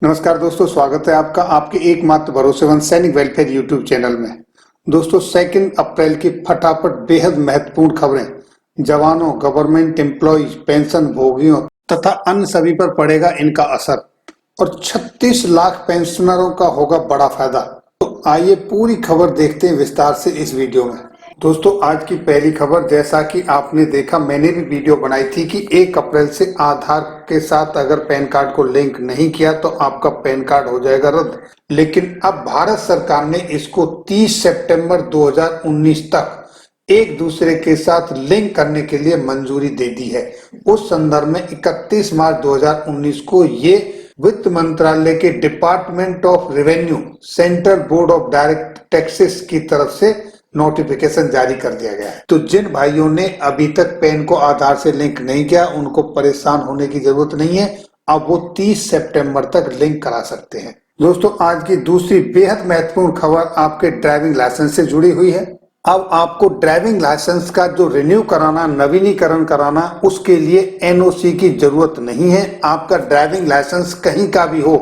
नमस्कार दोस्तों, स्वागत है आपका आपके एकमात्र भरोसेमंद सैनिक वेलफेयर यूट्यूब चैनल में। दोस्तों, 2 अप्रैल की फटाफट बेहद महत्वपूर्ण खबरें जवानों, गवर्नमेंट एम्प्लॉइज, पेंशन भोगियों तथा अन्य सभी पर पड़ेगा इनका असर और 36 लाख पेंशनरों का होगा बड़ा फायदा। तो आइए पूरी खबर देखते हैं विस्तार से इस वीडियो में। दोस्तों, आज की पहली खबर, जैसा कि आपने देखा, मैंने भी वीडियो बनाई थी कि 1 अप्रैल से आधार के साथ अगर पैन कार्ड को लिंक नहीं किया तो आपका पैन कार्ड हो जाएगा रद्द। लेकिन अब भारत सरकार ने इसको 30 सितंबर 2019 तक एक दूसरे के साथ लिंक करने के लिए मंजूरी दे दी है। उस संदर्भ में 31 मार्च 2019 को ये वित्त मंत्रालय के department of revenue, central board of direct taxes की तरफ से नोटिफिकेशन जारी कर दिया गया है। तो जिन भाइयों ने अभी तक पैन को आधार से लिंक नहीं किया, उनको परेशान होने की जरूरत नहीं है। अब वो 30 सितंबर तक लिंक करा सकते हैं। दोस्तों, आज की दूसरी बेहद महत्वपूर्ण खबर आपके ड्राइविंग लाइसेंस से जुड़ी हुई है। अब आपको ड्राइविंग लाइसेंस का जो रिन्यू कराना, नवीनीकरण कराना, उसके लिए एनओसी की जरूरत नहीं है। आपका ड्राइविंग लाइसेंस कहीं का भी हो,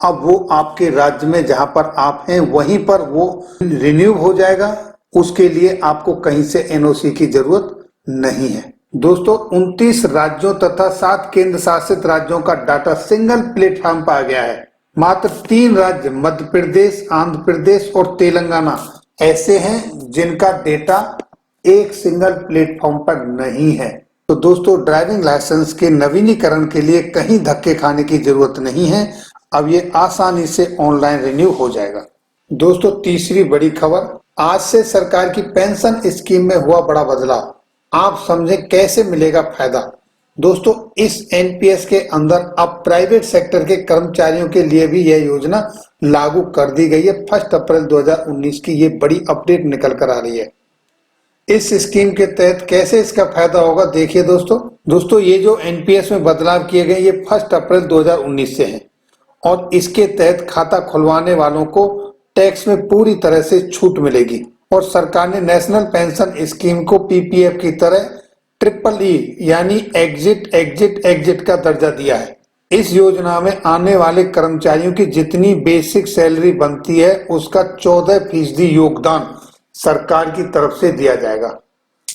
अब वो आपके राज्य में जहां पर आप हैं वहीं पर वो रिन्यू हो जाएगा। उसके लिए आपको कहीं से एनओसी की जरूरत नहीं है। दोस्तों, 29 राज्यों तथा 7 केंद्र शासित राज्यों का डाटा सिंगल प्लेटफॉर्म पर आ गया है। मात्र 3 राज्य, मध्य प्रदेश, आंध्र प्रदेश और तेलंगाना ऐसे हैं जिनका डेटा एक सिंगल प्लेटफॉर्म पर नहीं है। तो दोस्तों, ड्राइविंग लाइसेंस के नवीनीकरण के लिए कहीं धक्के खाने की जरूरत नहीं है। अब ये आसानी से ऑनलाइन रिन्यू हो जाएगा। दोस्तों, तीसरी बड़ी खबर, आज से सरकार की पेंशन स्कीम में हुआ बड़ा बदलाव। आप समझें कैसे मिलेगा फायदा। दोस्तों, इस एनपीएस के अंदर अब प्राइवेट सेक्टर के कर्मचारियों के लिए भी यह योजना लागू कर दी गई है। 1 अप्रैल 2019 की ये बड़ी अपडेट निकल कर आ रही है। इस स्कीम के तहत कैसे इसका फायदा होगा, देखिए दोस्तों, ये जो एनपीएस में बदलाव किए गए ये 1 अप्रैल 2019 से है और इसके तहत खाता खुलवाने वालों को टैक्स में पूरी तरह से छूट मिलेगी। और सरकार ने नेशनल पेंशन स्कीम को पीपीएफ की तरह EEE यानी एग्जिट एग्जिट एग्जिट का दर्जा दिया है। इस योजना में आने वाले कर्मचारियों की जितनी बेसिक सैलरी बनती है उसका 14% योगदान सरकार की तरफ से दिया जाएगा,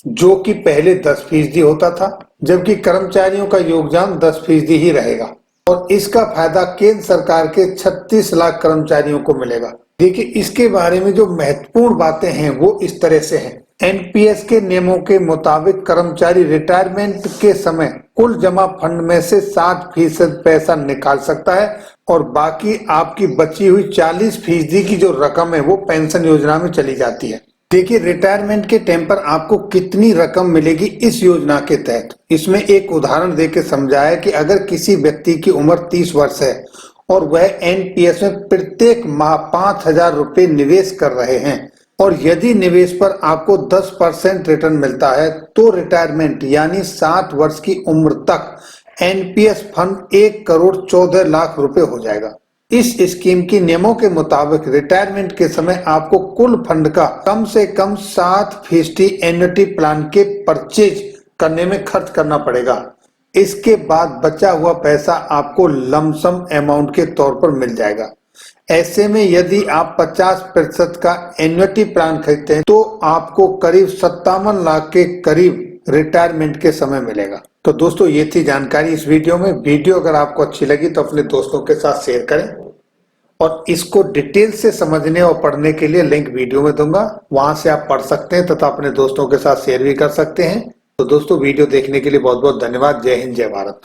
जो कि पहले 10% होता था, जबकि कर्मचारियों का योगदान 10% ही रहेगा। और इसका फायदा केंद्र सरकार के 36 लाख कर्मचारियों को मिलेगा। देखिए, इसके बारे में जो महत्वपूर्ण बातें हैं वो इस तरह से हैं। एनपीएस के नियमों के मुताबिक कर्मचारी रिटायरमेंट के समय कुल जमा फंड में से 60% पैसा निकाल सकता है और बाकी आपकी बची हुई 40% की जो रकम है वो पेंशन योजना में चली जाती है। देखिए, रिटायरमेंट के टाइम पर आपको कितनी रकम मिलेगी इस योजना के तहत, इसमें एक उदाहरण देके समझाया कि अगर किसी व्यक्ति की उम्र 30 वर्ष है और वह एनपीएस में प्रत्येक माह 5,000 रुपए निवेश कर रहे हैं और यदि निवेश पर आपको 10% रिटर्न मिलता है तो रिटायरमेंट यानी 60 वर्ष की उम्र तक एनपीएस फंड 1,14,00,000 रुपए हो जाएगा। इस स्कीम के नियमों के मुताबिक रिटायरमेंट के समय आपको कुल फंड का कम से कम 7% एन्युटी प्लान के परचेज करने में खर्च करना पड़ेगा। इसके बाद बचा हुआ पैसा आपको लमसम अमाउंट के तौर पर मिल जाएगा। ऐसे में यदि आप 50% का एन्युटी प्लान खरीदते हैं तो आपको करीब 57 लाख के करीब रिटायरमेंट के समय मिलेगा। तो दोस्तों, ये थी जानकारी इस वीडियो में। वीडियो अगर आपको अच्छी लगी तो अपने दोस्तों के साथ शेयर करें और इसको डिटेल से समझने और पढ़ने के लिए लिंक वीडियो में दूंगा, वहां से आप पढ़ सकते हैं तथा अपने दोस्तों के साथ शेयर भी कर सकते हैं। तो दोस्तों, वीडियो देखने के लिए बहुत बहुत धन्यवाद। जय हिंद, जय भारत।